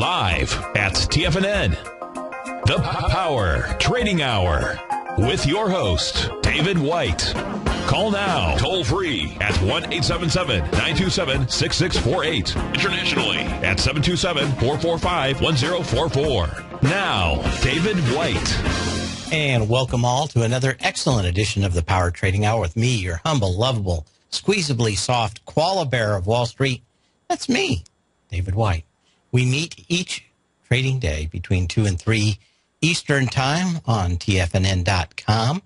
Live at TFNN. The Power Trading Hour with your host, David White. Call now, toll free at 1-877-927-6648. Internationally at 727-445-1044. Now, David White. And welcome all to another excellent edition of the Power Trading Hour with me, your humble, lovable, squeezably soft koala bear of Wall Street. That's me, David White. We meet each trading day between 2 and 3 Eastern Time on TFNN.com.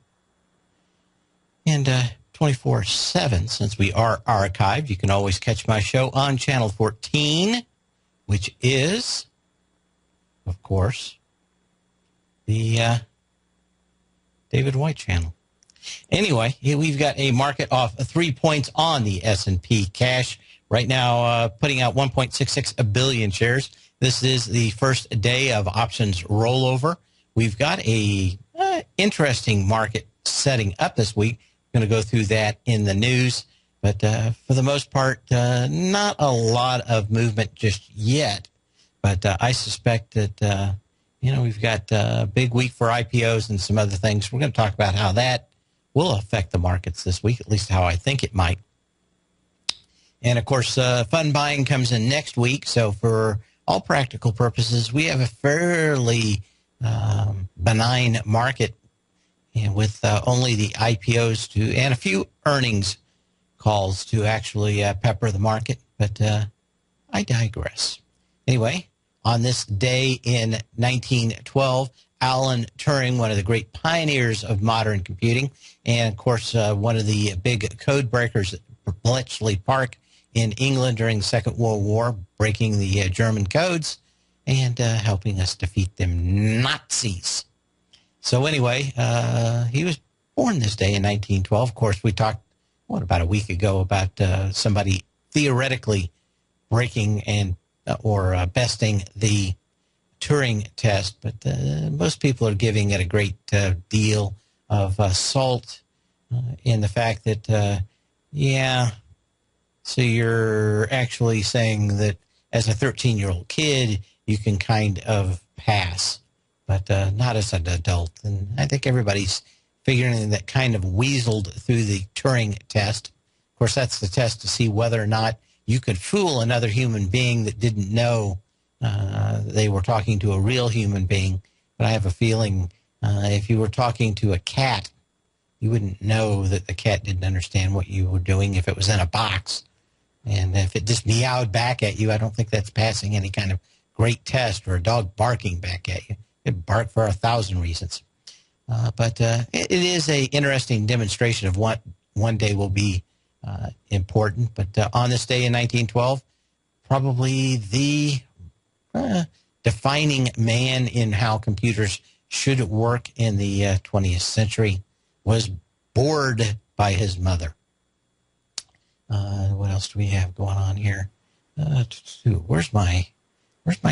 And 24/7, since we are archived, you can always catch my show on Channel 14, which is, of course, the David White channel. Anyway, we've got a market off 3 points on the S&P cash. Right now, putting out 1.66 billion shares. This is the first day of options rollover. We've got a interesting market setting up this week. Going to go through that in the news. But for the most part, not a lot of movement just yet. But I suspect that, we've got a big week for IPOs and some other things. We're going to talk about how that will affect the markets this week, at least how I think it might. And, of course, fund buying comes in next week. So for all practical purposes, we have a fairly benign market, and with only the IPOs and a few earnings calls to actually pepper the market. But I digress. Anyway, on this day in 1912, Alan Turing, one of the great pioneers of modern computing, and, of course, one of the big code breakers at Bletchley Park in England during the Second World War, breaking the German codes and helping us defeat them Nazis. So anyway, he was born this day in 1912. Of course, we talked, about a week ago about somebody theoretically breaking or besting the Turing test, but most people are giving it a great deal of salt in the fact that, so you're actually saying that as a 13-year-old kid, you can kind of pass, but not as an adult. And I think everybody's figuring that kind of weaseled through the Turing test. Of course, that's the test to see whether or not you could fool another human being that didn't know they were talking to a real human being. But I have a feeling if you were talking to a cat, you wouldn't know that the cat didn't understand what you were doing if it was in a box. And if it just meowed back at you, I don't think that's passing any kind of great test, or a dog barking back at you. It'd bark for 1,000 reasons. But it is an interesting demonstration of what one day will be important. But on this day in 1912, probably the defining man in how computers should work in the 20th century was bored by his mother. What else do we have going on here? Where's my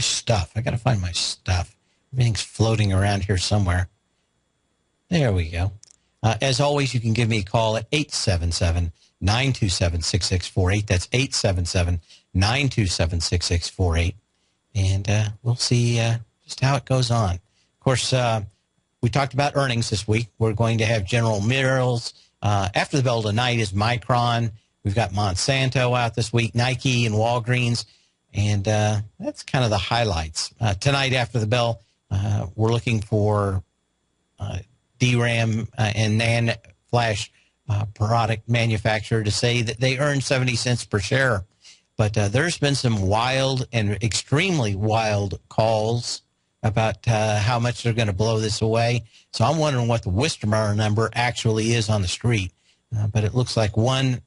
stuff? I got to find my stuff. Everything's floating around here somewhere. There we go. As always, you can give me a call at 877-927-6648. That's 877-927-6648. And we'll see just how it goes on. Of course, we talked about earnings this week. We're going to have General Mills. After the bell tonight is Micron. We've got Monsanto out this week, Nike and Walgreens, and that's kind of the highlights. Tonight after the bell, we're looking for DRAM and NAND flash product manufacturer to say that they earn 70 cents per share. But there's been some wild and extremely wild calls about how much they're going to blow this away. So I'm wondering what the Wistemar number actually is on the street. But it looks like one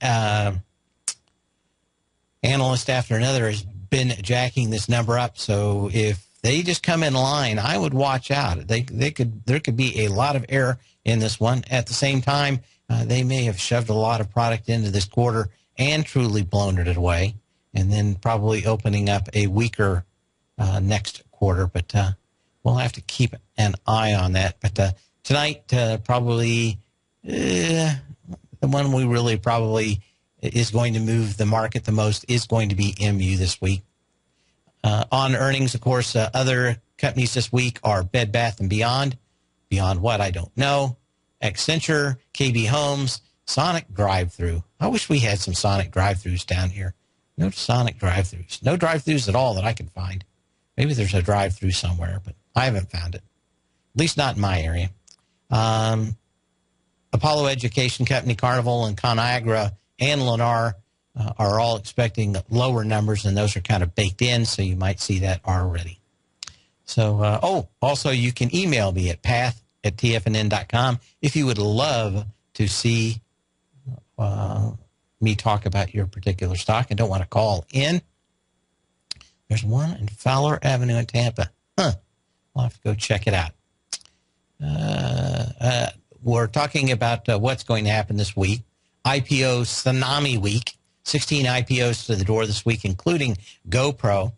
analyst after another has been jacking this number up. So if they just come in line, I would watch out. There could be a lot of error in this one. At the same time, they may have shoved a lot of product into this quarter and truly blown it away, and then probably opening up a weaker next quarter. But we'll have to keep an eye on that. But tonight, probably the one we really probably is going to move the market the most is going to be MU this week. On earnings, of course, other companies this week are Bed Bath & Beyond. Beyond what, I don't know. Accenture, KB Homes, Sonic Drive-Thru. I wish we had some Sonic Drive-Thrus down here. No Sonic Drive-Thrus. No drive-thrus at all that I can find. Maybe there's a drive-thru somewhere, but I haven't found it. At least not in my area. Apollo Education Company, Carnival, and ConAgra, and Lennar are all expecting lower numbers, and those are kind of baked in, so you might see that already. So, also you can email me at path@tfnn.com if you would love to see me talk about your particular stock and don't want to call in. There's one in Fowler Avenue in Tampa. I'll have to go check it out. We're talking about what's going to happen this week. IPO Tsunami Week. 16 IPOs to the door this week, including GoPro.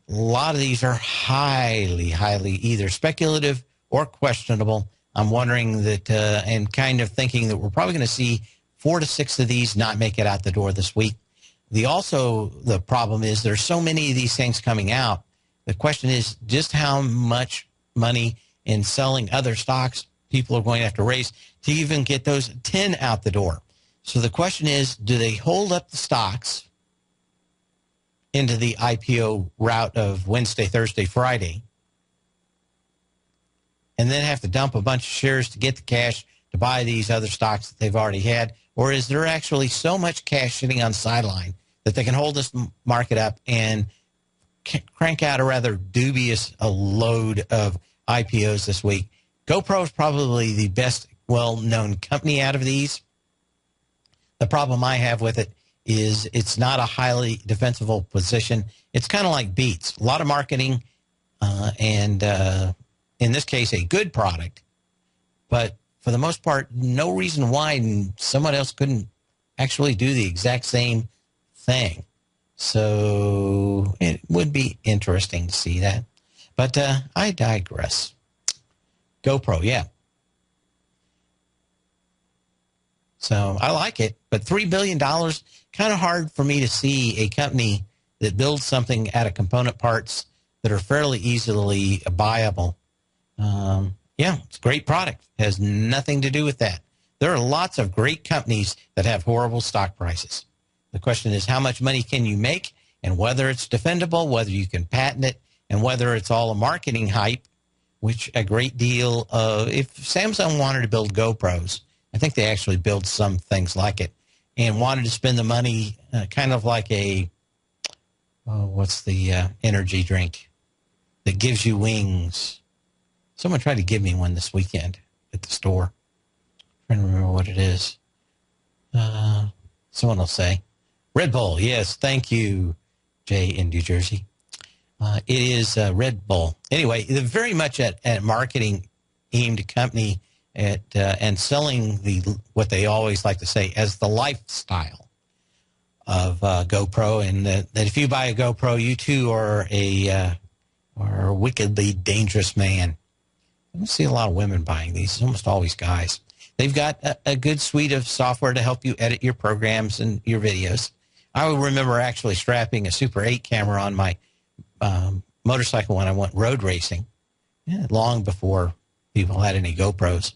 A lot of these are highly, highly either speculative or questionable. I'm wondering that and kind of thinking that we're probably going to see 4 to 6 of these not make it out the door this week. The problem is there's so many of these things coming out. The question is just how much money in selling other stocks people are going to have to raise to even get those 10 out the door. So the question is, do they hold up the stocks into the IPO route of Wednesday, Thursday, Friday, and then have to dump a bunch of shares to get the cash to buy these other stocks that they've already had? Or is there actually so much cash sitting on the sideline that they can hold this market up and crank out a rather dubious load of IPOs this week? GoPro is probably the best well-known company out of these. The problem I have with it is it's not a highly defensible position. It's kind of like Beats. A lot of marketing and in this case, a good product. But for the most part, no reason why someone else couldn't actually do the exact same thing. So it would be interesting to see that. But I digress. GoPro, yeah. So I like it, but $3 billion, kind of hard for me to see a company that builds something out of component parts that are fairly easily buyable. Yeah, it's a great product. It has nothing to do with that. There are lots of great companies that have horrible stock prices. The question is how much money can you make and whether it's defendable, whether you can patent it, and whether it's all a marketing hype, which a great deal of, if Samsung wanted to build GoPros, I think they actually build some things like it, and wanted to spend the money kind of like a, what's the energy drink that gives you wings? Someone tried to give me one this weekend at the store. I'm trying to remember what it is. Someone will say. Red Bull, yes, thank you, Jay in New Jersey. It is Red Bull. Anyway, they're very much a marketing-aimed company at and selling what they always like to say as the lifestyle of GoPro, and that if you buy a GoPro, you too are a wickedly dangerous man. I don't see a lot of women buying these. It's almost always guys. They've got a good suite of software to help you edit your programs and your videos. I remember actually strapping a Super 8 camera on my motorcycle when I went road racing, long before people had any GoPros.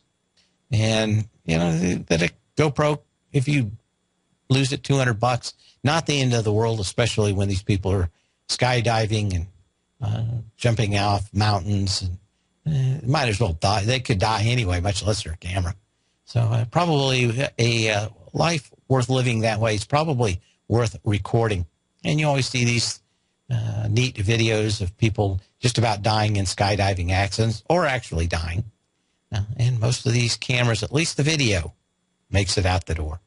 And, you know, that a GoPro, if you lose it $200, not the end of the world, especially when these people are skydiving and jumping off mountains. And might as well die. They could die anyway, much less their camera. So probably a life worth living that way is probably worth recording. And you always see these neat videos of people just about dying in skydiving accidents or actually dying. And most of these cameras, at least the video, makes it out the door.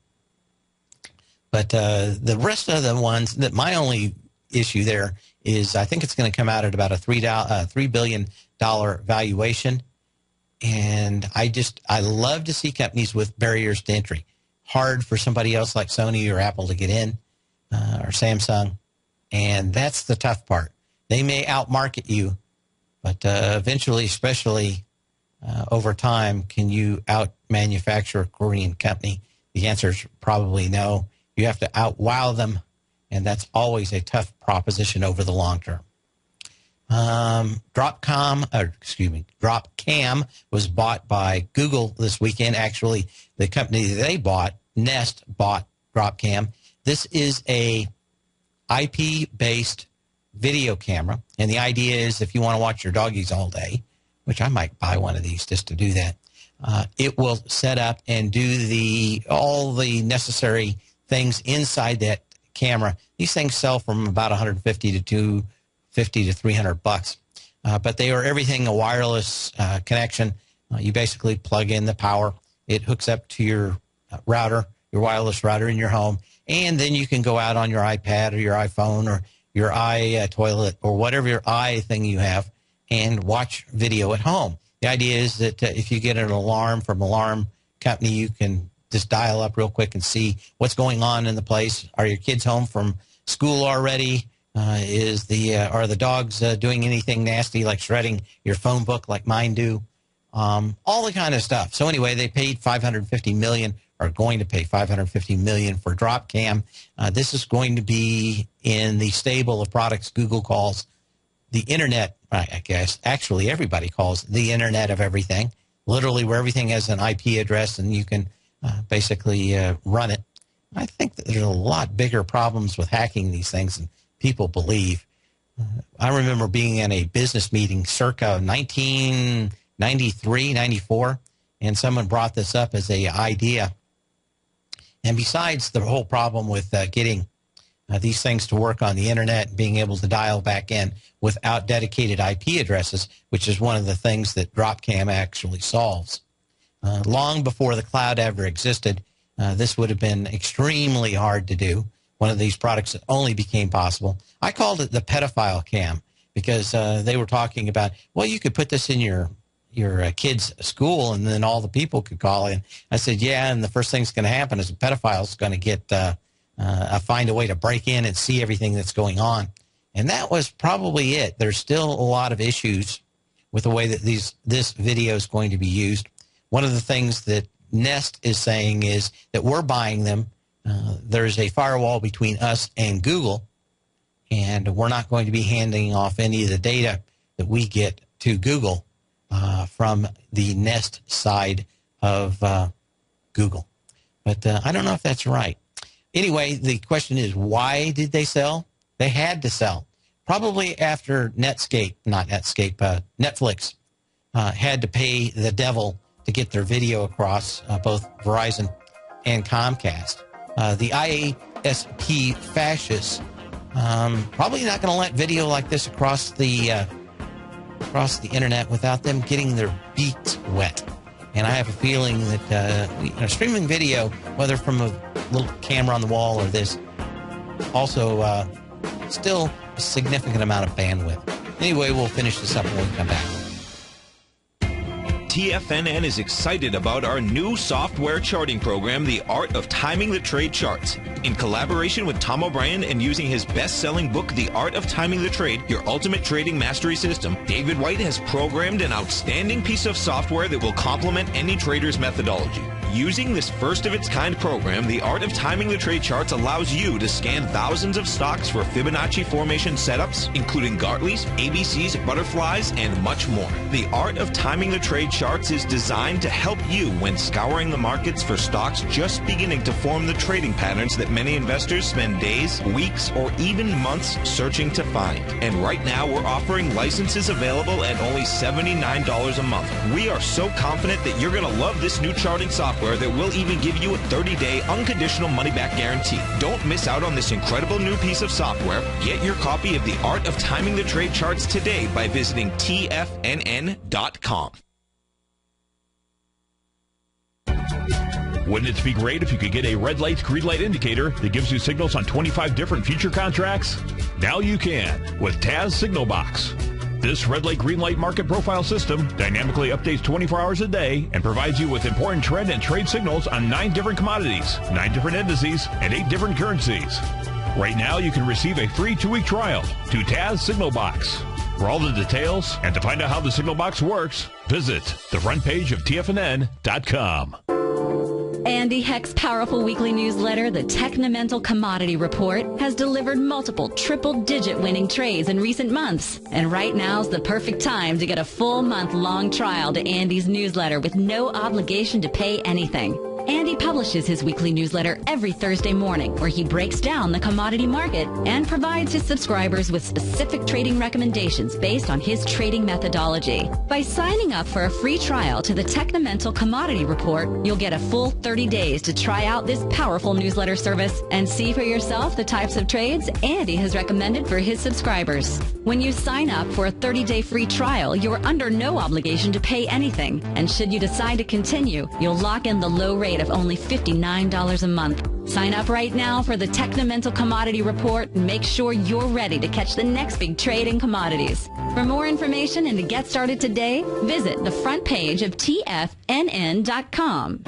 But the rest of the ones, that my only issue there is I think it's going to come out at about a $3 billion valuation. And I love to see companies with barriers to entry. Hard for somebody else like Sony or Apple to get in, or Samsung. And that's the tough part. They may outmarket you, but eventually, especially over time, can you out-manufacture a Korean company? The answer is probably no. You have to out-wow them, and that's always a tough proposition over the long term. Dropcam was bought by Google this weekend. Actually, the company they bought, Nest, bought Dropcam. This is a IP-based video camera, and the idea is if you want to watch your doggies all day, which I might buy one of these just to do that, it will set up and do all the necessary things inside that camera. These things sell from about $150 to $300, but they are everything a wireless connection. You basically plug in the power. It hooks up to your router, your wireless router in your home, and then you can go out on your iPad or your iPhone or your iToilet or whatever your thing you have and watch video at home. The idea is that if you get an alarm from an alarm company, you can just dial up real quick and see what's going on in the place. Are your kids home from school already? Are the dogs doing anything nasty like shredding your phone book like mine do? All the kind of stuff. So anyway, they paid $550 million, are going to pay $550 million for Dropcam. This is going to be in the stable of products Google calls the Internet, I guess. Actually, everybody calls the Internet of everything, literally where everything has an IP address and you can basically run it. I think that there's a lot bigger problems with hacking these things than people believe. I remember being in a business meeting circa 1993, 94, and someone brought this up as an idea. And besides the whole problem with getting these things to work on the Internet and being able to dial back in without dedicated IP addresses, which is one of the things that Dropcam actually solves. Long before the cloud ever existed, this would have been extremely hard to do. One of these products that only became possible. I called it the pedophile cam because they were talking about, well, you could put this in your kid's school and then all the people could call in. I said, yeah, and the first thing's going to happen is a pedophile's going to get find a way to break in and see everything that's going on. And that was probably it. There's still a lot of issues with the way that this video is going to be used. One of the things that Nest is saying is that we're buying them. There's a firewall between us and Google, and we're not going to be handing off any of the data that we get to Google from the Nest side of Google. But I don't know if that's right. Anyway, the question is, why did they sell? They had to sell. Probably after Netflix had to pay the devil to get their video across, both Verizon and Comcast. The ISP fascists probably not going to let video like this across the internet without them getting their beaks wet. And I have a feeling that streaming video, whether from a little camera on the wall or this, also still a significant amount of bandwidth. Anyway, we'll finish this up when we come back. TFNN is excited about our new software charting program, The Art of Timing the Trade Charts. In collaboration with Tom O'Brien and using his best-selling book, The Art of Timing the Trade, Your Ultimate Trading Mastery System, David White has programmed an outstanding piece of software that will complement any trader's methodology. Using this first-of-its-kind program, The Art of Timing the Trade Charts allows you to scan thousands of stocks for Fibonacci formation setups, including Gartley's, ABC's, butterflies, and much more. The Art of Timing the Trade Charts is designed to help you when scouring the markets for stocks just beginning to form the trading patterns that many investors spend days, weeks, or even months searching to find. And right now, we're offering licenses available at only $79 a month. We are so confident that you're going to love this new charting software that will even give you a 30-day unconditional money-back guarantee. Don't miss out on this incredible new piece of software. Get your copy of The Art of Timing the Trade Charts today by visiting TFNN.com. Wouldn't it be great if you could get a red light, green light indicator that gives you signals on 25 different future contracts? Now you can with Taz Signal Box. This red light, green light market profile system dynamically updates 24 hours a day and provides you with important trend and trade signals on 9 different commodities, 9 different indices, and 8 different currencies. Right now, you can receive a free 2-week trial to Taz Signal Box. For all the details and to find out how the Signal Box works, visit the front page of TFNN.com. Andy Heck's powerful weekly newsletter, the Technomental Commodity Report, has delivered multiple triple-digit winning trades in recent months. And right now's the perfect time to get a full month-long trial to Andy's newsletter with no obligation to pay anything. Andy publishes his weekly newsletter every Thursday morning, where he breaks down the commodity market and provides his subscribers with specific trading recommendations based on his trading methodology. By signing up for a free trial to the Technomental Commodity Report, you'll get a full 30 days to try out this powerful newsletter service and see for yourself the types of trades Andy has recommended for his subscribers. When you sign up for a 30-day free trial, you're under no obligation to pay anything. And should you decide to continue, you'll lock in the low rate of only $59 a month. Sign up right now for the Technomental Commodity Report and make sure you're ready to catch the next big trade in commodities. For more information and to get started today, visit the front page of TFNN.com.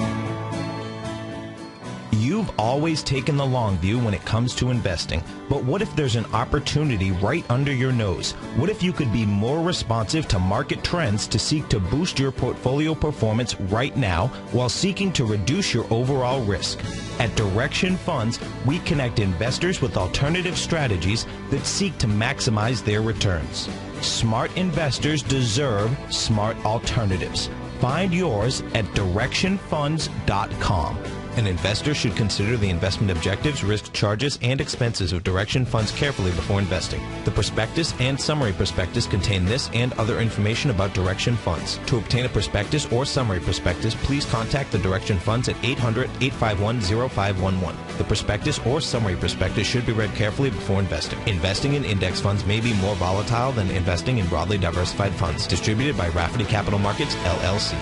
You've always taken the long view when it comes to investing, but what if there's an opportunity right under your nose? What if you could be more responsive to market trends to seek to boost your portfolio performance right now while seeking to reduce your overall risk? At Direction Funds, we connect investors with alternative strategies that seek to maximize their returns. Smart investors deserve smart alternatives. Find yours at directionfunds.com. An investor should consider the investment objectives, risk charges, and expenses of Direction Funds carefully before investing. The prospectus and summary prospectus contain this and other information about Direction Funds. To obtain a prospectus or summary prospectus, please contact the Direction Funds at 800-851-0511. The prospectus or summary prospectus should be read carefully before investing. Investing in index funds may be more volatile than investing in broadly diversified funds. Distributed by Rafferty Capital Markets, LLC.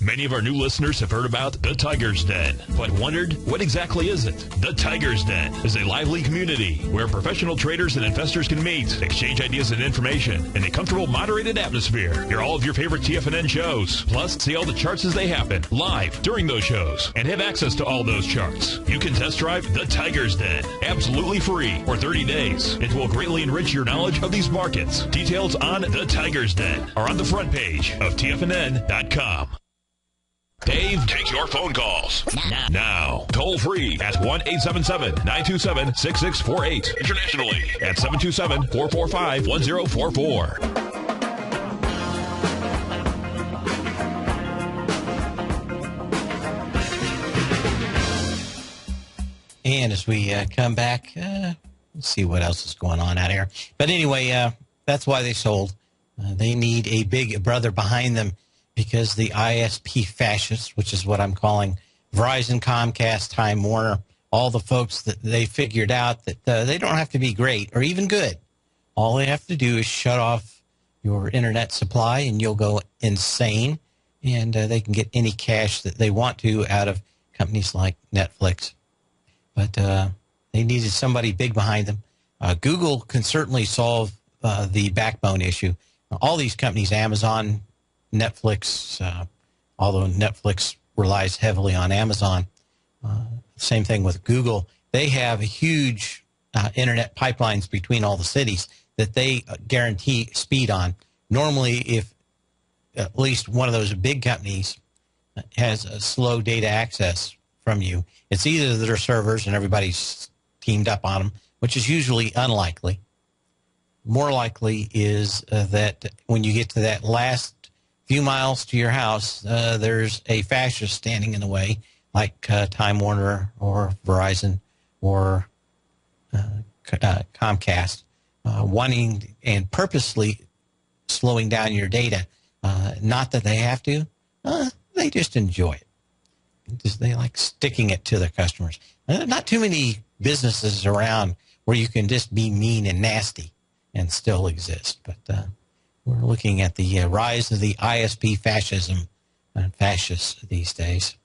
Many of our new listeners have heard about the Tiger's Den, but wondered, what exactly is it? The Tiger's Den is a lively community where professional traders and investors can meet, exchange ideas and information in a comfortable, moderated atmosphere. Hear all of your favorite TFNN shows, plus see all the charts as they happen live during those shows, and have access to all those charts. You can test drive the Tiger's Den absolutely free for 30 days. It will greatly enrich your knowledge of these markets. Details on the Tiger's Den are on the front page of TFNN.com. Dave takes your phone calls now. Toll free at 1-877-927-6648. Internationally at 727-445-1044. And as we come back, let's see what else is going on out here. But anyway, that's why they sold. They need a big brother behind them, because the ISP fascists, which is what I'm calling Verizon, Comcast, Time Warner, all the folks that they figured out that they don't have to be great or even good. All they have to do is shut off your internet supply and you'll go insane, and they can get any cash that they want to out of companies like Netflix. But they needed somebody big behind them. Google can certainly solve the backbone issue. All these companies, Amazon, Netflix, although Netflix relies heavily on Amazon, same thing with Google. They have huge internet pipelines between all the cities that they guarantee speed on. Normally, if at least one of those big companies has a slow data access from you, it's either their servers and everybody's teamed up on them, which is usually unlikely. More likely is that when you get to that last few miles to your house, there's a fascist standing in the way, like Time Warner or Verizon or Comcast, wanting and purposely slowing down your data. Not that they have to, they just enjoy it. They like sticking it to their customers. Not too many businesses around where you can just be mean and nasty and still exist, but we're looking at the rise of the ISP fascism and fascists these days.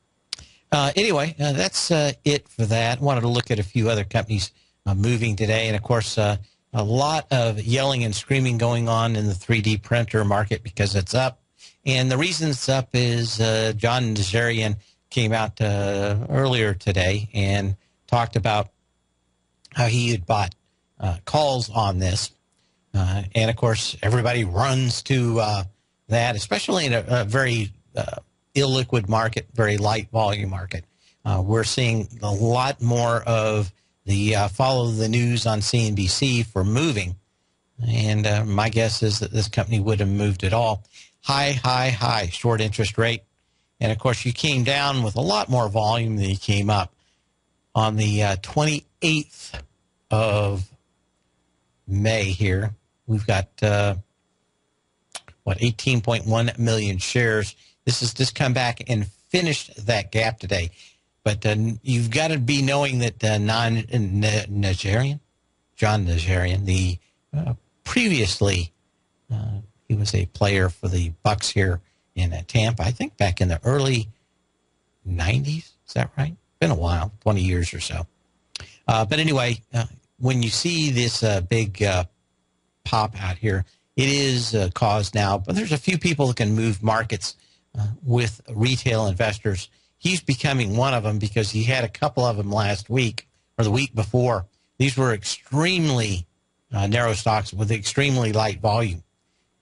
Anyway, that's it for that. Wanted to look at a few other companies moving today. And, of course, a lot of yelling and screaming going on in the 3D printer market because it's up. And the reason it's up is John Nazarian came out earlier today and talked about how he had bought calls on this. And, of course, everybody runs to that, especially in a very illiquid market, very light volume market. We're seeing a lot more of the follow the news on CNBC for moving. And my guess is that this company would have moved at all. High short interest rate. And, of course, you came down with a lot more volume than you came up. On the 28th of May here, we've got, 18.1 million shares. This has just come back and finished that gap today. But you've got to be knowing that John Najarian, the previously he was a player for the Bucks here in Tampa, I think back in the early 90s. Is that right? Been a while, 20 years or so. But anyway, when you see this big pop out here, it is caused now, but there's a few people that can move markets with retail investors. He's becoming one of them because he had a couple of them last week or the week before. These were extremely narrow stocks with extremely light volume.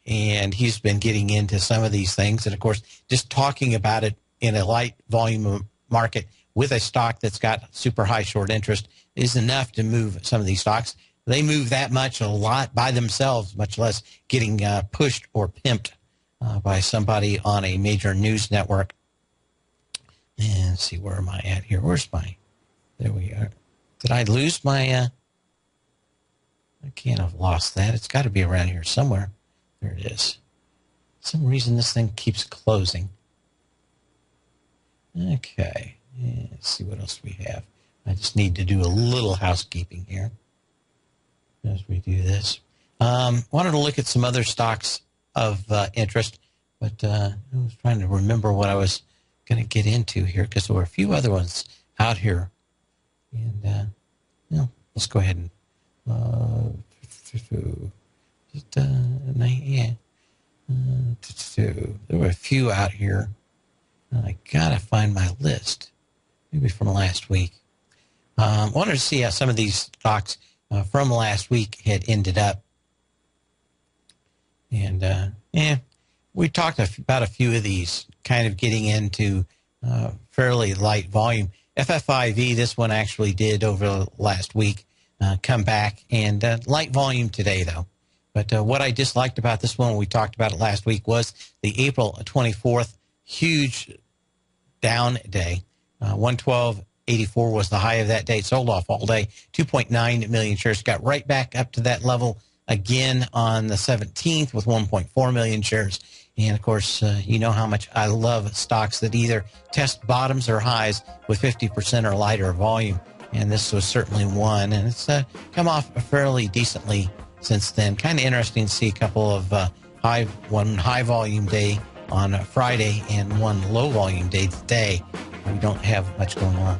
And he's been getting into some of these things. And, of course, just talking about it in a light volume market with a stock that's got super high short interest is enough to move some of these stocks. They move that much a lot by themselves, much less getting pushed or pimped by somebody on a major news network. And let's see, where am I at here? Where's my, there we are. Did I lose my, I can't have lost that. It's got to be around here somewhere. There it is. For some reason this thing keeps closing. Okay. Let's see what else we have. I just need to do a little housekeeping here as we do this. Wanted to look at some other stocks of interest, but I was trying to remember what I was going to get into here because there were a few other ones out here. And, let's go ahead and... there were a few out here. I gotta find my list, maybe from last week. Wanted to see how some of these stocks from last week had ended up, and we talked about a few of these, kind of getting into fairly light volume. FFIV, this one actually did over last week come back, and light volume today though. But what I disliked about this one, we talked about it last week, was the April 24th huge down day. 112.84 was the high of that day. It sold off all day. 2.9 million shares. Got right back up to that level again on the 17th with 1.4 million shares. And, of course, you know how much I love stocks that either test bottoms or highs with 50% or lighter volume. And this was certainly one. And it's come off fairly decently since then. Kind of interesting to see a couple of one high volume day on Friday and one low volume day today. We don't have much going on.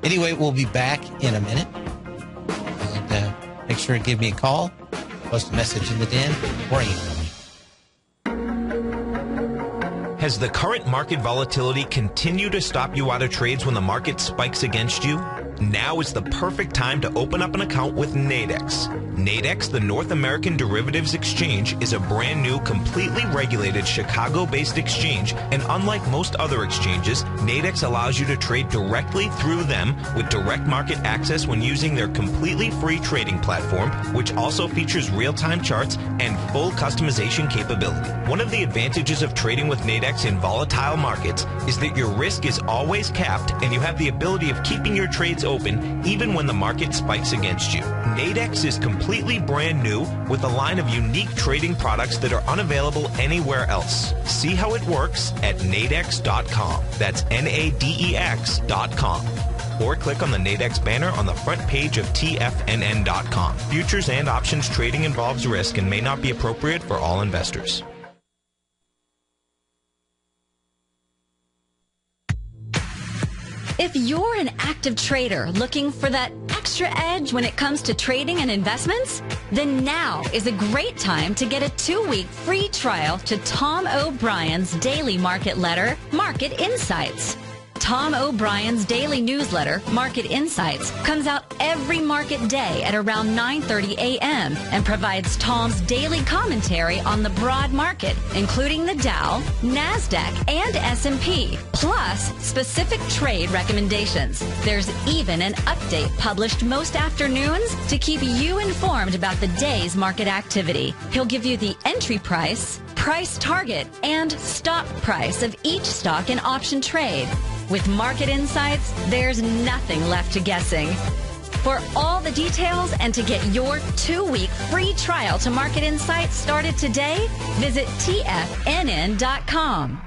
Anyway, we'll be back in a minute. And make sure to give me a call, post a message in the den, or email me. Has the current market volatility continued to stop you out of trades when the market spikes against you? Now is the perfect time to open up an account with Nadex. Nadex, the North American Derivatives Exchange, is a brand new, completely regulated Chicago-based exchange, and unlike most other exchanges, Nadex allows you to trade directly through them with direct market access when using their completely free trading platform, which also features real-time charts and full customization capability. One of the advantages of trading with Nadex in volatile markets is that your risk is always capped and you have the ability of keeping your trades open even when the market spikes against you. Nadex is completely brand new with a line of unique trading products that are unavailable anywhere else. See how it works at nadex.com. That's NADEX.com. Or click on the Nadex banner on the front page of TFNN.com. Futures and options trading involves risk and may not be appropriate for all investors. If you're an active trader looking for that extra edge when it comes to trading and investments, then now is a great time to get a 2-week free trial to Tom O'Brien's daily market letter, Market Insights. Tom O'Brien's daily newsletter, Market Insights, comes out every market day at around 9:30 a.m. and provides Tom's daily commentary on the broad market, including the Dow, NASDAQ, and S&P, plus specific trade recommendations. There's even an update published most afternoons to keep you informed about the day's market activity. He'll give you the entry price, price target, and stop price of each stock and option trade. With Market Insights, there's nothing left to guessing. For all the details and to get your 2-week free trial to Market Insights started today, visit TFNN.com.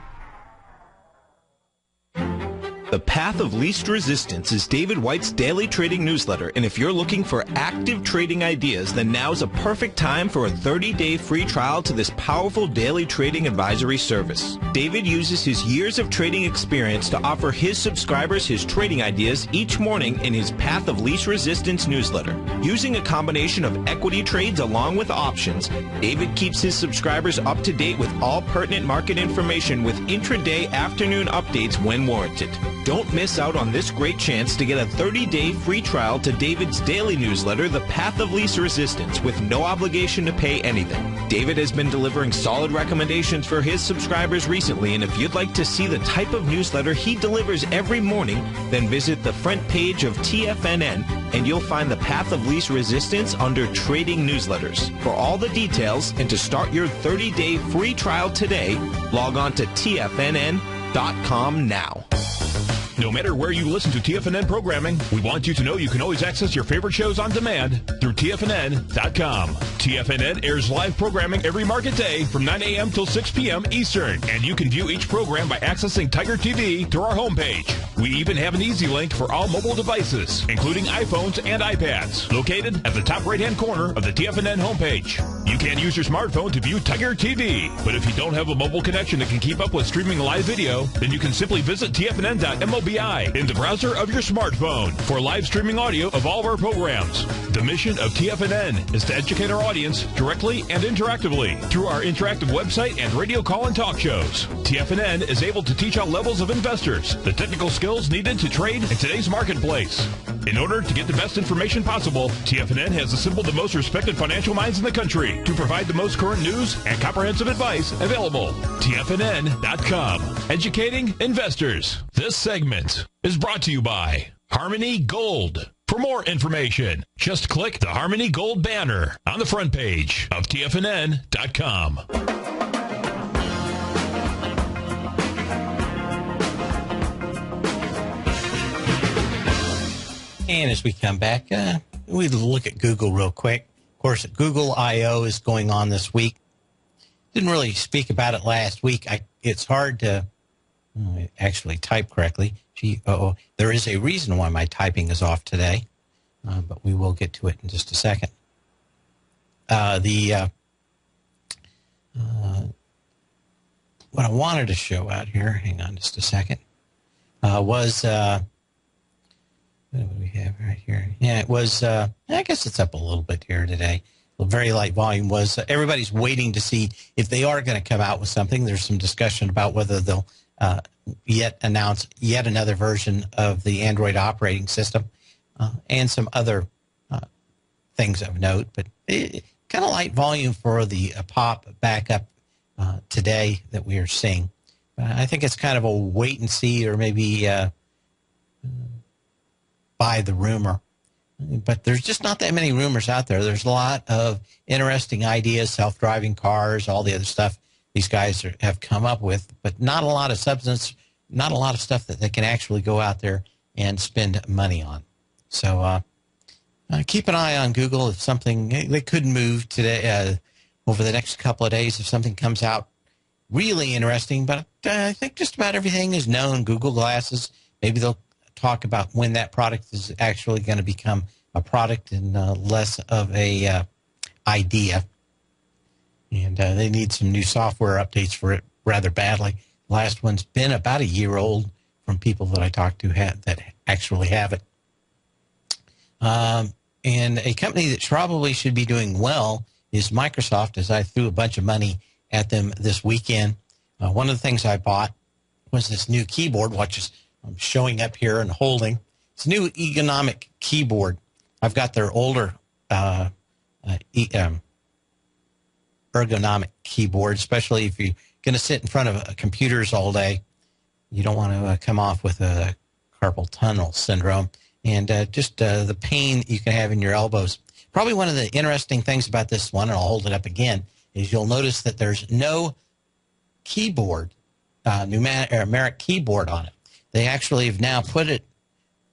The Path of Least Resistance is David White's daily trading newsletter, and if you're looking for active trading ideas, then now's a perfect time for a 30-day free trial to this powerful daily trading advisory service. David uses his years of trading experience to offer his subscribers his trading ideas each morning in his Path of Least Resistance newsletter. Using a combination of equity trades along with options, David keeps his subscribers up to date with all pertinent market information with intraday afternoon updates when warranted. Don't miss out on this great chance to get a 30-day free trial to David's daily newsletter, The Path of Least Resistance, with no obligation to pay anything. David has been delivering solid recommendations for his subscribers recently, and if you'd like to see the type of newsletter he delivers every morning, then visit the front page of TFNN, and you'll find The Path of Least Resistance under Trading Newsletters. For all the details and to start your 30-day free trial today, log on to TFNN.com now. No matter where you listen to TFNN programming, we want you to know you can always access your favorite shows on demand through TFNN.com. TFNN airs live programming every market day from 9 a.m. till 6 p.m. Eastern, and you can view each program by accessing Tiger TV through our homepage. We even have an easy link for all mobile devices, including iPhones and iPads, located at the top right-hand corner of the TFNN homepage. You can use your smartphone to view Tiger TV, but if you don't have a mobile connection that can keep up with streaming live video, then you can simply visit TFNN.mobi in the browser of your smartphone for live streaming audio of all of our programs. The mission of TFNN is to educate our audience directly and interactively through our interactive website and radio call and talk shows. TFNN is able to teach all levels of investors the technical skills needed to trade in today's marketplace. In order to get the best information possible, TFNN has assembled the most respected financial minds in the country to provide the most current news and comprehensive advice available. TFNN.com. Educating investors. This segment is brought to you by Harmony Gold. For more information, just click the Harmony Gold banner on the front page of TFNN.com. And as we come back, we look at Google real quick. Of course, Google I.O. is going on this week. Didn't really speak about it last week. It's hard to actually type correctly. There is a reason why my typing is off today, but we will get to it in just a second. What I wanted to show out here, hang on just a second, was... what do we have right here? Yeah, it was, I guess it's up a little bit here today. A very light volume was, everybody's waiting to see if they are going to come out with something. There's some discussion about whether they'll announce yet another version of the Android operating system and some other things of note. But kind of light volume for the pop backup today that we are seeing. I think it's kind of a wait and see, or maybe... by the rumor. But there's just not that many rumors out there. There's a lot of interesting ideas, self-driving cars, all the other stuff these guys have come up with, but not a lot of substance, not a lot of stuff that they can actually go out there and spend money on. So keep an eye on Google. If something, they could move today over the next couple of days if something comes out really interesting, but I think just about everything is known. Google Glasses, maybe they'll talk about when that product is actually going to become a product and less of a idea. And they need some new software updates for it rather badly. The last one's been about a year old from people that I talked to that actually have it. And a company that probably should be doing well is Microsoft, as I threw a bunch of money at them this weekend. One of the things I bought was this new keyboard, which is I'm showing up here and holding. It's a new ergonomic keyboard. I've got their older ergonomic keyboard, especially if you're going to sit in front of computers all day. You don't want to come off with a carpal tunnel syndrome and just the pain you can have in your elbows. Probably one of the interesting things about this one, and I'll hold it up again, is you'll notice that there's no keyboard, numeric keyboard on it. They actually have now put it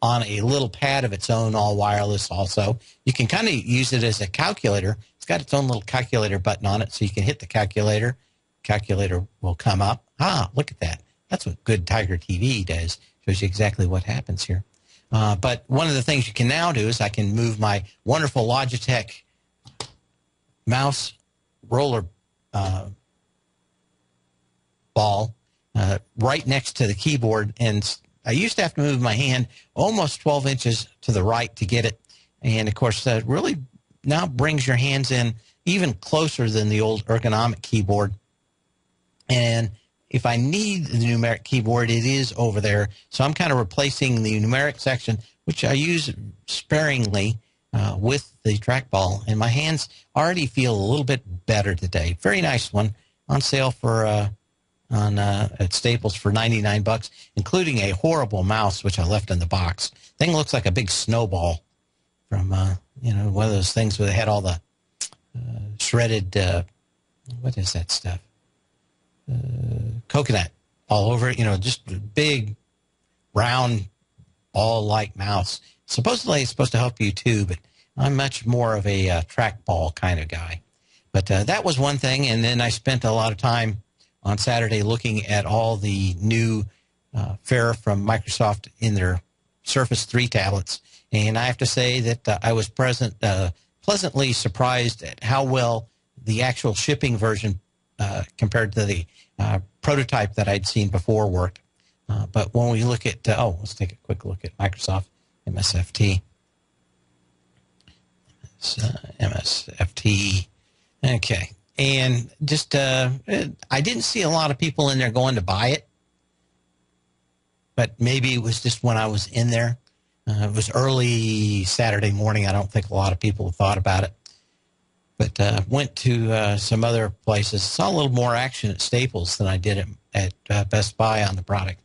on a little pad of its own, all wireless also. You can kind of use it as a calculator. It's got its own little calculator button on it, so you can hit the calculator. Calculator will come up. Ah, look at that. That's what good Tiger TV does. Shows you exactly what happens here. But one of the things you can now do is I can move my wonderful Logitech mouse roller ball right next to the keyboard, and I used to have to move my hand almost 12 inches to the right to get it, and of course that really now brings your hands in even closer than the old ergonomic keyboard. And if I need the numeric keyboard, it is over there. So I'm kind of replacing the numeric section, which I use sparingly, with the trackball. And my hands already feel a little bit better today. Very nice one, on sale for at Staples for $99, including a horrible mouse, which I left in the box. Thing looks like a big snowball from, one of those things where they had all the shredded, what is that stuff? Coconut all over it, just a big, round, ball-like mouse. Supposedly it's supposed to help you too, but I'm much more of a trackball kind of guy. But that was one thing, and then I spent a lot of time on Saturday looking at all the new fare from Microsoft in their Surface 3 tablets, and I have to say that I was pleasantly surprised at how well the actual shipping version compared to the prototype that I'd seen before worked. But when we look at, let's take a quick look at Microsoft MSFT. MSFT. Okay. And just, I didn't see a lot of people in there going to buy it, but maybe it was just when I was in there. It was early Saturday morning. I don't think a lot of people thought about it. But went to some other places. Saw a little more action at Staples than I did at Best Buy on the product.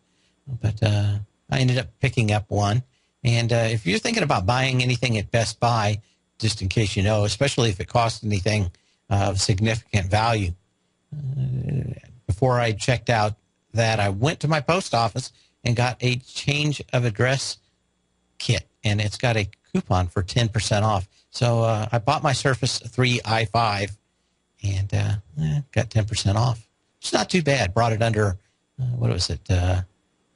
But I ended up picking up one. And if you're thinking about buying anything at Best Buy, just in case you know, especially if it costs anything of significant value, before I checked out that, I went to my post office and got a change of address kit. And it's got a coupon for 10% off. So I bought my Surface 3 i5 and got 10% off. It's not too bad. Brought it under, what was it? It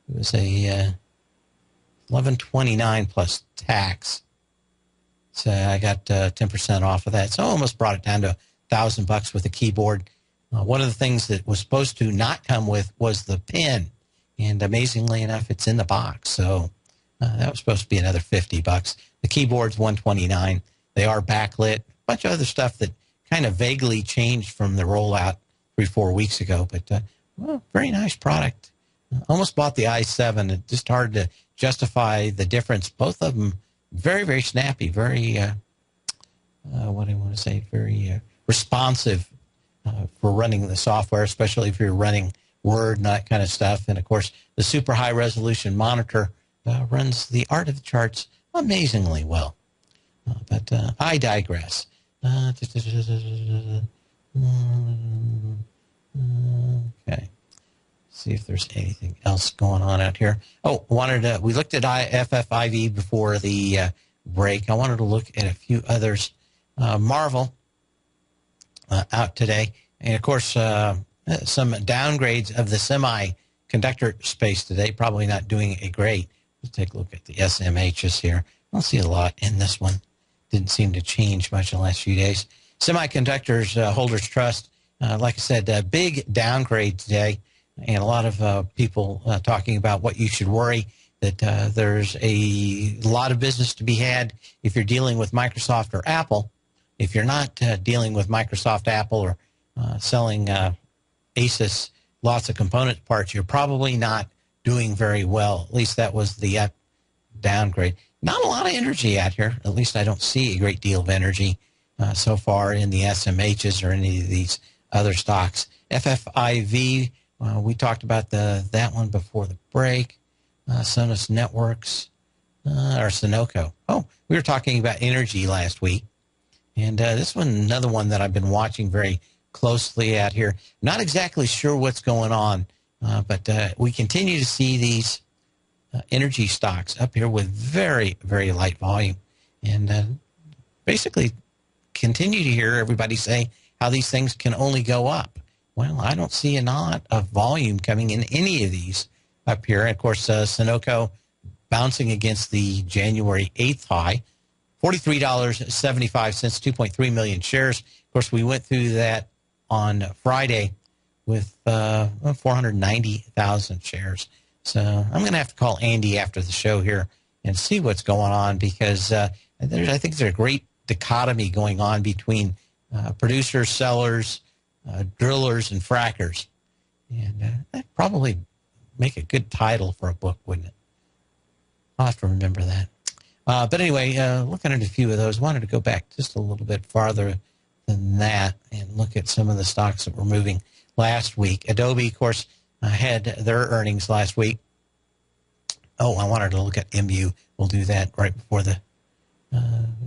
was a $11.29 plus tax. So I got 10% off of that. So I almost brought it down to $1,000 with a keyboard. One of the things that was supposed to not come with was the pen, and amazingly enough, it's in the box. So that was supposed to be another $50. The keyboard's $129. They are backlit. A bunch of other stuff that kind of vaguely changed from the rollout 3-4 weeks ago. But very nice product. Almost bought the i7. It's just hard to justify the difference. Both of them very, very snappy. Very, what do I want to say? Very responsive for running the software, especially if you're running Word and that kind of stuff. And, of course, the super high-resolution monitor runs the art of the charts amazingly well. But I digress. Okay. See if there's anything else going on out here. Oh, we looked at FFIV before the break. I wanted to look at a few others. Marvel out today. And, of course, some downgrades of the semiconductor space today. Probably not doing a great. Let's take a look at the SMHs here. I don't see a lot in this one. Didn't seem to change much in the last few days. Semiconductors, Holders Trust, like I said, big downgrade today, and a lot of people talking about what you should worry, that there's a lot of business to be had if you're dealing with Microsoft or Apple. If you're not dealing with Microsoft, Apple, or selling ASUS lots of component parts, you're probably not doing very well. At least that was the downgrade. Not a lot of energy out here. At least I don't see a great deal of energy so far in the SMHs or any of these other stocks. FFIV, we talked about that one before the break. Sonos Networks, or Sunoco. Oh, we were talking about energy last week. And this one, another one that I've been watching very closely out here. Not exactly sure what's going on, but we continue to see these energy stocks up here with very, very light volume. And basically continue to hear everybody say how these things can only go up. Well, I don't see a lot of volume coming in any of these up here. And of course, Sunoco bouncing against the January 8th high, $43.75, 2.3 million shares. Of course, we went through that on Friday with 490,000 shares. So I'm going to have to call Andy after the show here and see what's going on, because I think there's a great dichotomy going on between producers, sellers, drillers, and frackers. And that'd probably make a good title for a book, wouldn't it? I'll have to remember that. But anyway, looking at a few of those, wanted to go back just a little bit farther than that and look at some of the stocks that were moving last week. Adobe, of course, had their earnings last week. Oh, I wanted to look at MU. We'll do that right before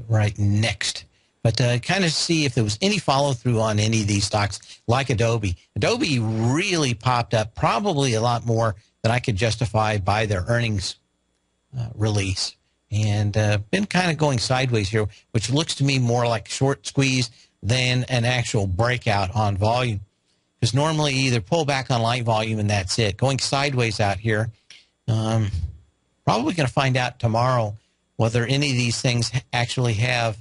right next. But kind of see if there was any follow-through on any of these stocks like Adobe. Adobe really popped up, probably a lot more than I could justify by their earnings release. And been kind of going sideways here, which looks to me more like short squeeze than an actual breakout on volume. Because normally you either pull back on light volume and that's it. Going sideways out here, probably going to find out tomorrow whether any of these things actually have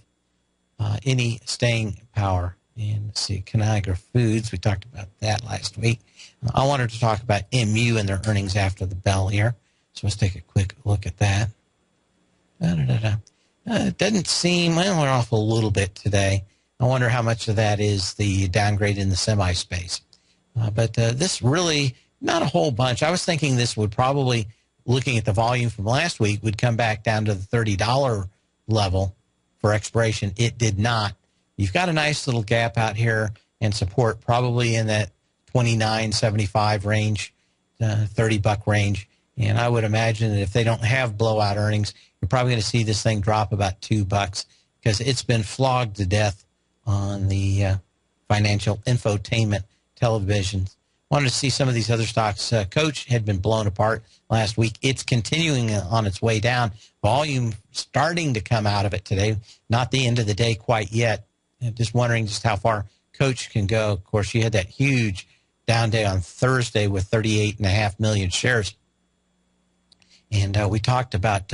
any staying power. And let's see, Conagra Foods, we talked about that last week. I wanted to talk about MU and their earnings after the bell here. So let's take a quick look at that. It doesn't seem, well, we're off a little bit today. I wonder how much of that is the downgrade in the semi space. But this really, not a whole bunch. I was thinking this would probably, looking at the volume from last week, would come back down to the $30 level for expiration. It did not. You've got a nice little gap out here and support probably in that $29.75 range, $30 range. And I would imagine that if they don't have blowout earnings, you're probably going to see this thing drop about $2 because it's been flogged to death on the financial infotainment televisions. Wanted to see some of these other stocks. Coach had been blown apart last week. It's continuing on its way down. Volume starting to come out of it today. Not the end of the day quite yet. Just wondering just how far Coach can go. Of course, you had that huge down day on Thursday with 38.5 million shares. And we talked about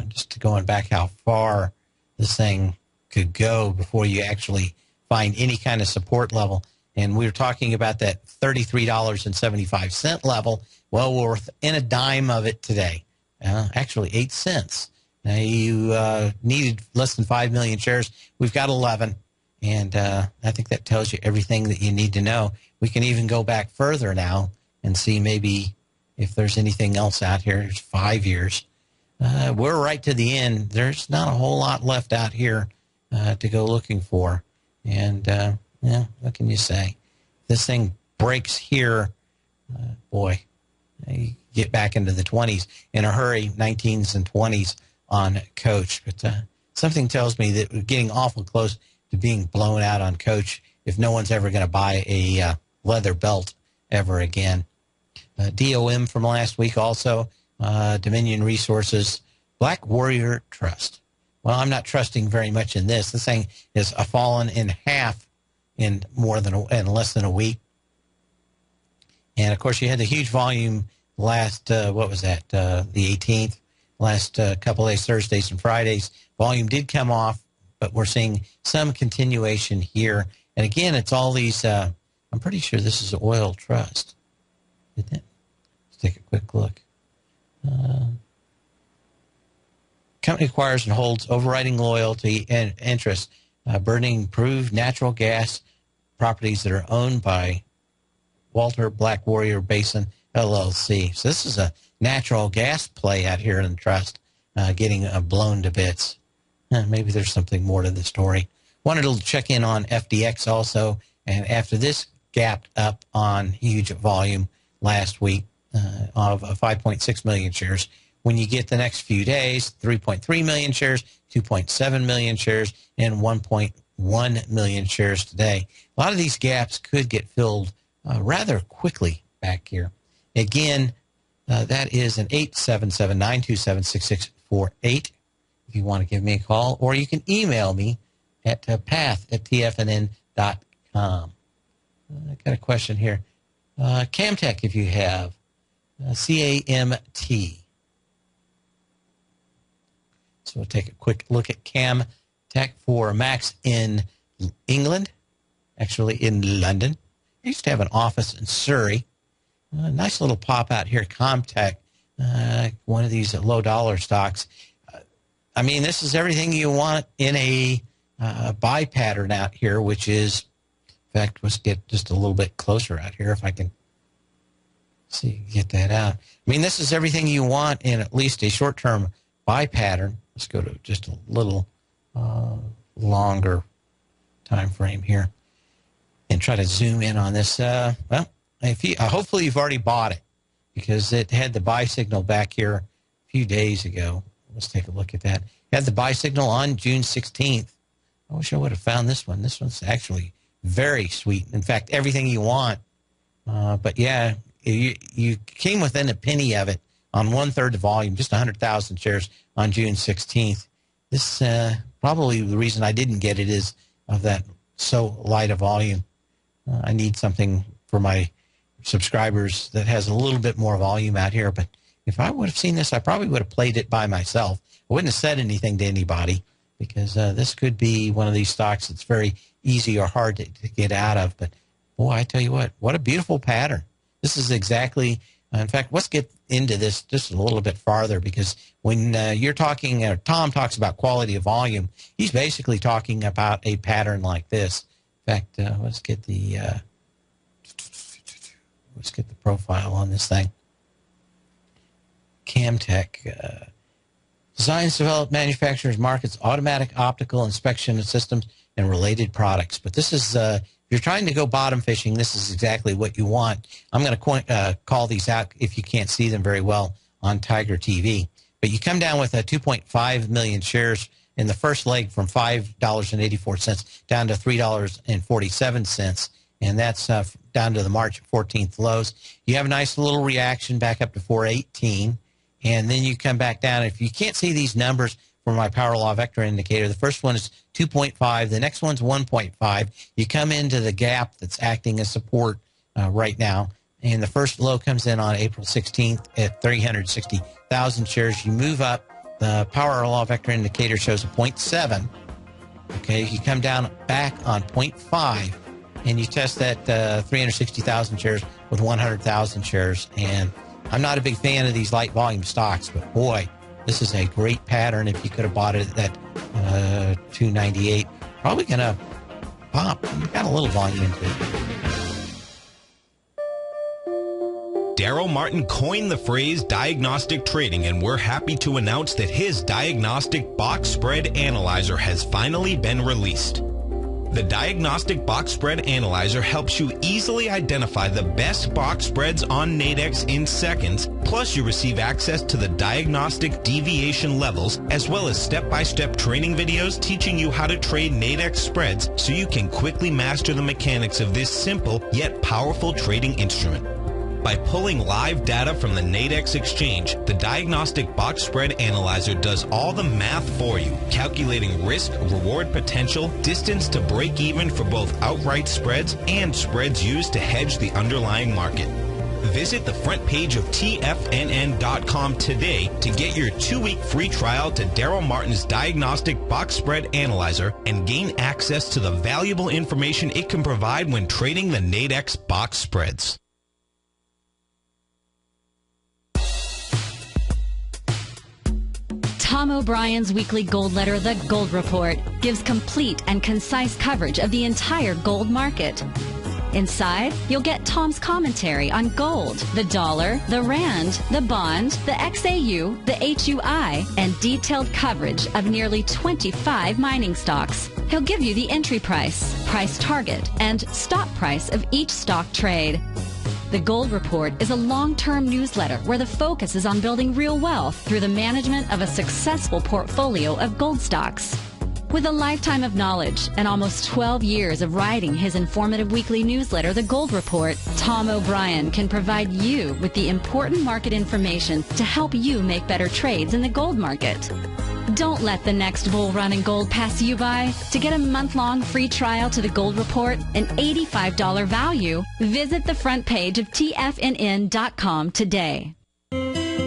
just going back how far this thing could go before you actually find any kind of support level. And we were talking about that $33.75 level. Well, we're within a dime of it today. Actually, 8 cents. Now, you needed less than 5 million shares. We've got 11. And I think that tells you everything that you need to know. We can even go back further now and see maybe if there's anything else out here. There's 5 years. We're right to the end. There's not a whole lot left out here to go looking for. And, yeah, what can you say? This thing breaks here, boy, you get back into the 20s in a hurry, 19s and 20s on Coach. But something tells me that we're getting awful close to being blown out on Coach if no one's ever going to buy a leather belt ever again. DOM from last week also, Dominion Resources, Black Warrior Trust. Well, I'm not trusting very much in this. This thing has fallen in half in less than a week. And, of course, you had the huge volume last, what was that, the 18th, last couple days, Thursdays and Fridays. Volume did come off, but we're seeing some continuation here. And, again, it's all these, I'm pretty sure this is Oil Trust, isn't it? Let's take a quick look. Company acquires and holds overriding loyalty and interest, burning proved natural gas properties that are owned by Walter Black Warrior Basin LLC. So this is a natural gas play out here in the trust, getting blown to bits. Maybe there's something more to the story. Wanted to check in on FDX also, and after this gapped up on huge volume last week of 5.6 million shares. When you get the next few days, 3.3 million shares, 2.7 million shares, and 1.1 million shares today. A lot of these gaps could get filled rather quickly back here. Again, that is an 877-927-6648 if you want to give me a call, or you can email me at path@tfnn.com. I got a question here. Camtech, if you have, CAMT. So we'll take a quick look at Camtech for Max in England, actually in London. I used to have an office in Surrey. Nice little pop out here, Camtech, one of these low-dollar stocks. I mean, this is everything you want in a buy pattern out here, which is, in fact, let's get just a little bit closer out here if I can get that out. I mean, this is everything you want in at least a short-term buy pattern. Let's go to just a little longer time frame here and try to zoom in on this. Well, if you, hopefully you've already bought it because it had the buy signal back here a few days ago. Let's take a look at that. It had the buy signal on June 16th. I wish I would have found this one. This one's actually very sweet. In fact, everything you want. But yeah, you came within a penny of it on 1/3 the volume, just 100,000 shares on June 16th. This probably the reason I didn't get it is of that so light a volume. I need something for my subscribers that has a little bit more volume out here. But if I would have seen this, I probably would have played it by myself. I wouldn't have said anything to anybody because this could be one of these stocks that's very easy or hard to get out of. But boy, I tell you what a beautiful pattern. This is exactly, in fact, let's get into this just a little bit farther because when you're talking, Tom talks about quality of volume, he's basically talking about a pattern like this. In fact, let's get the profile on this thing. Camtech designs, develop, manufactures, markets automatic optical inspection systems and related products. But this is, if you're trying to go bottom fishing, this is exactly what you want. I'm going to call these out if you can't see them very well on Tiger TV. But you come down with 2.5 million shares in the first leg from $5.84 down to $3.47. And that's down to the March 14th lows. You have a nice little reaction back up to 418. And then you come back down. If you can't see these numbers for my power law vector indicator, the first one is 2.5. The next one's 1.5. You come into the gap that's acting as support right now. And the first low comes in on April 16th at 360,000 shares. You move up. The power law vector indicator shows a 0.7. Okay, you come down back on 0.5. And you test that 360,000 shares with 100,000 shares. And I'm not a big fan of these light volume stocks, but boy, this is a great pattern. If you could have bought it at that 298, probably going to pop. You've got a little volume into it. Daryl Martin coined the phrase diagnostic trading, and we're happy to announce that his diagnostic box spread analyzer has finally been released. The Diagnostic Box Spread Analyzer helps you easily identify the best box spreads on Nadex in seconds, plus you receive access to the diagnostic deviation levels, as well as step-by-step training videos teaching you how to trade Nadex spreads so you can quickly master the mechanics of this simple yet powerful trading instrument. By pulling live data from the Nadex exchange, the Diagnostic Box Spread Analyzer does all the math for you, calculating risk, reward potential, distance to break even for both outright spreads and spreads used to hedge the underlying market. Visit the front page of TFNN.com today to get your 2-week free trial to Daryl Martin's Diagnostic Box Spread Analyzer and gain access to the valuable information it can provide when trading the Nadex box spreads. Tom O'Brien's weekly gold letter, The Gold Report, gives complete and concise coverage of the entire gold market. Inside, you'll get Tom's commentary on gold, the dollar, the rand, the bond, the XAU, the HUI, and detailed coverage of nearly 25 mining stocks. He'll give you the entry price, price target, and stop price of each stock trade. The Gold Report is a long-term newsletter where the focus is on building real wealth through the management of a successful portfolio of gold stocks. With a lifetime of knowledge and almost 12 years of writing his informative weekly newsletter, The Gold Report, Tom O'Brien can provide you with the important market information to help you make better trades in the gold market. Don't let the next bull run in gold pass you by. To get a month-long free trial to The Gold Report, an $85 value, visit the front page of TFNN.com today.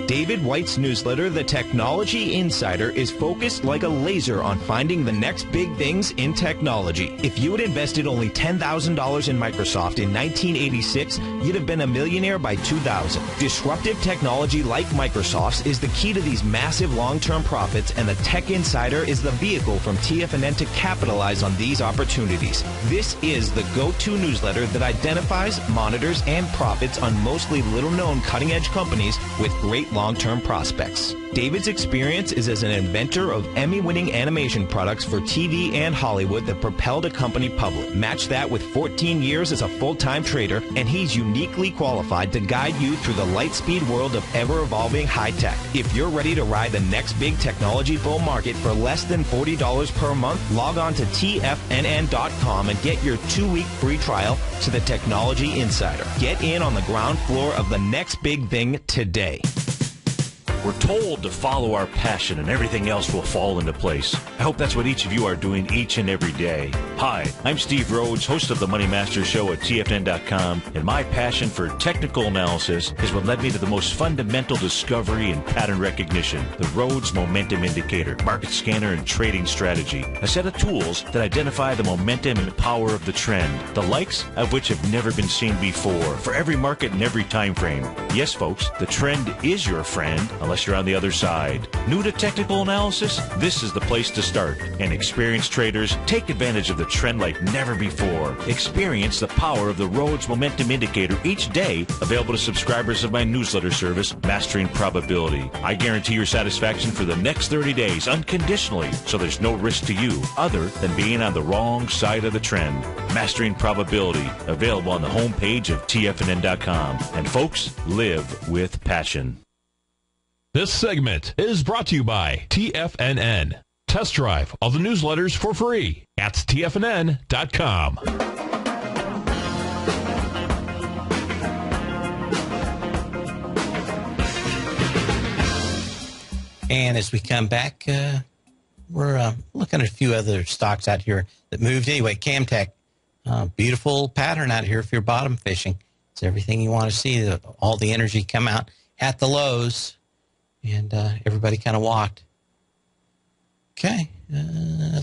David White's newsletter, The Technology Insider, is focused like a laser on finding the next big things in technology. If you had invested only $10,000 in Microsoft in 1986, you'd have been a millionaire by 2000. Disruptive technology like Microsoft's is the key to these massive long-term profits, and the Tech Insider is the vehicle from TFNN to capitalize on these opportunities. This is the go-to newsletter that identifies, monitors, and profits on mostly little-known cutting-edge companies with great long-term prospects. David's experience is as an inventor of Emmy-winning animation products for TV and Hollywood that propelled a company public. Match that with 14 years as a full-time trader, and he's uniquely qualified to guide you through the light-speed world of ever-evolving high-tech. If you're ready to ride the next big technology bull market for less than $40 per month, log on to TFNN.com and get your 2-week free trial to the Technology Insider. Get in on the ground floor of the next big thing today. We're told to follow our passion and everything else will fall into place. I hope that's what each of you are doing each and every day. Hi, I'm Steve Rhodes, host of the Money Master Show at TFNN.com, and my passion for technical analysis is what led me to the most fundamental discovery in pattern recognition, the Rhodes Momentum Indicator, market scanner, and trading strategy, a set of tools that identify the momentum and power of the trend, the likes of which have never been seen before, for every market and every time frame. Yes, folks, the trend is your friend, unless you're on the other side. New to technical analysis? This is the place to start. And experienced traders, take advantage of the trend like never before. Experience the power of the Rhodes Momentum Indicator each day, available to subscribers of my newsletter service, Mastering Probability. I guarantee your satisfaction for the next 30 days unconditionally, so there's no risk to you other than being on the wrong side of the trend. Mastering Probability, available on the homepage of TFNN.com. And folks, live with passion. This segment is brought to you by TFNN. Test drive all the newsletters for free at TFNN.com. And as we come back, we're looking at a few other stocks out here that moved. Anyway, Camtech, beautiful pattern out here if you're bottom fishing. It's everything you want to see. All the energy come out at the lows. And everybody kind of walked. Okay.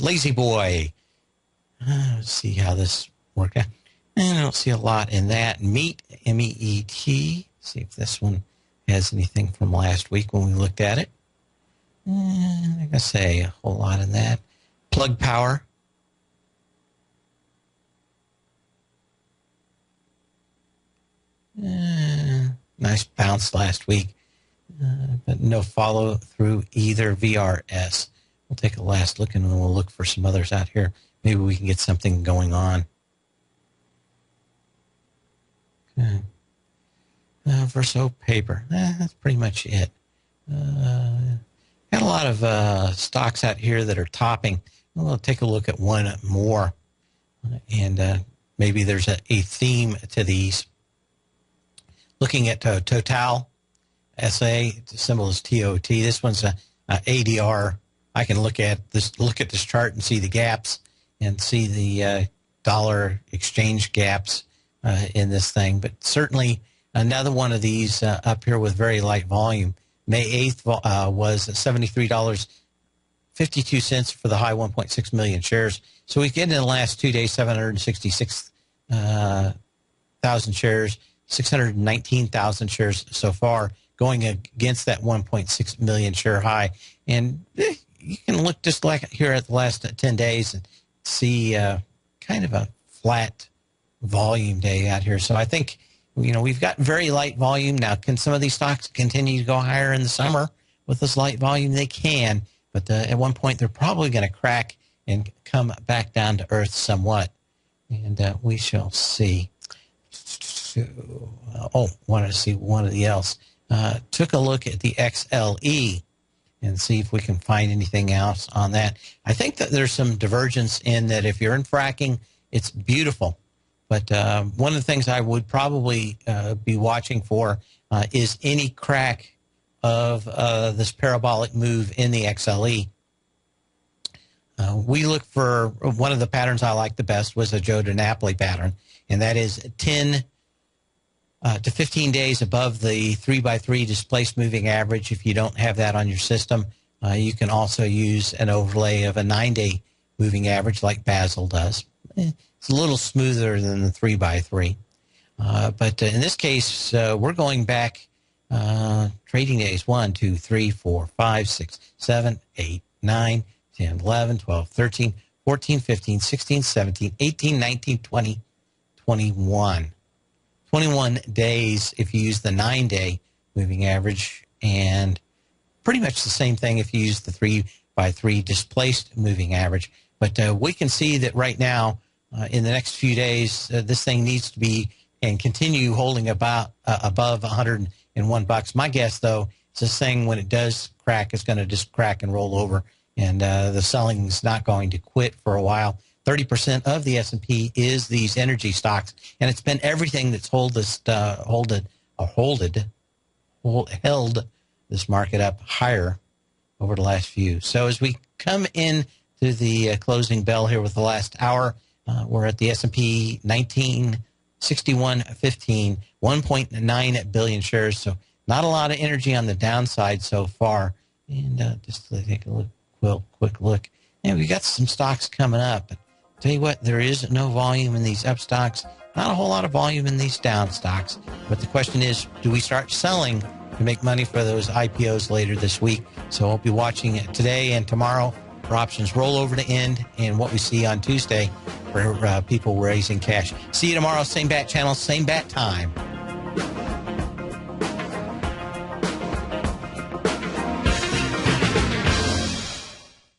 Lazy Boy. Let's see how this worked out. And I don't see a lot in that. Meat, M-E-E-T. See if this one has anything from last week when we looked at it. I gotta say a whole lot in that. Plug Power. Nice bounce last week. But no follow through either. VRS. We'll take a last look and then we'll look for some others out here. Maybe we can get something going on. Okay. Verso Paper. That's pretty much it. Got a lot of stocks out here that are topping. We'll take a look at one more. And maybe there's a theme to these. Looking at Total. SA, the symbol is TOT. This one's a ADR. I can look at this chart and see the gaps and see the dollar exchange gaps in this thing. But certainly another one of these up here with very light volume. May 8th was $73.52 for the high 1.6 million shares. So we get in the last 2 days 766,000 shares, 619,000 shares so far, going against that 1.6 million share high. And you can look just like here at the last 10 days and see kind of a flat volume day out here. So I think, we've got very light volume. Now, can some of these stocks continue to go higher in the summer with this light volume? They can, but at one point they're probably going to crack and come back down to earth somewhat. And we shall see. Wanted to see one of the else. Took a look at the XLE and see if we can find anything else on that. I think that there's some divergence in that if you're in fracking, it's beautiful. But one of the things I would probably be watching for is any crack of this parabolic move in the XLE. We look for one of the patterns I like the best was a Joe DiNapoli pattern, and that is 10 to 15 days above the 3x3 displaced moving average. If you don't have that on your system, you can also use an overlay of a 9-day moving average like Basil does. It's a little smoother than the 3x3. But in this case, we're going back trading days 1, 2, 3, 4, 5, 6, 7, 8, 9, 10, 11, 12, 13, 14, 15, 16, 17, 18, 19, 20, 21. 21 days if you use the 9-day moving average, and pretty much the same thing if you use the 3x3 displaced moving average. But we can see that right now, in the next few days, this thing needs to be and continue holding about above $101. My guess, though, is this thing, when it does crack, is going to just crack and roll over, and the selling is not going to quit for a while. 30% of the S&P is these energy stocks, and it's been everything that's held this market up higher over the last few. So as we come in to the closing bell here with the last hour, we're at the S&P 1961.15, 1.9 billion shares. So not a lot of energy on the downside so far. And just to take a quick look, and we got some stocks coming up. But tell you what, there is no volume in these up stocks, not a whole lot of volume in these down stocks. But the question is, do we start selling to make money for those IPOs later this week? So I'll be watching it today and tomorrow for options rollover to end, and what we see on Tuesday for people raising cash. See you tomorrow, same bat channel, same bat time.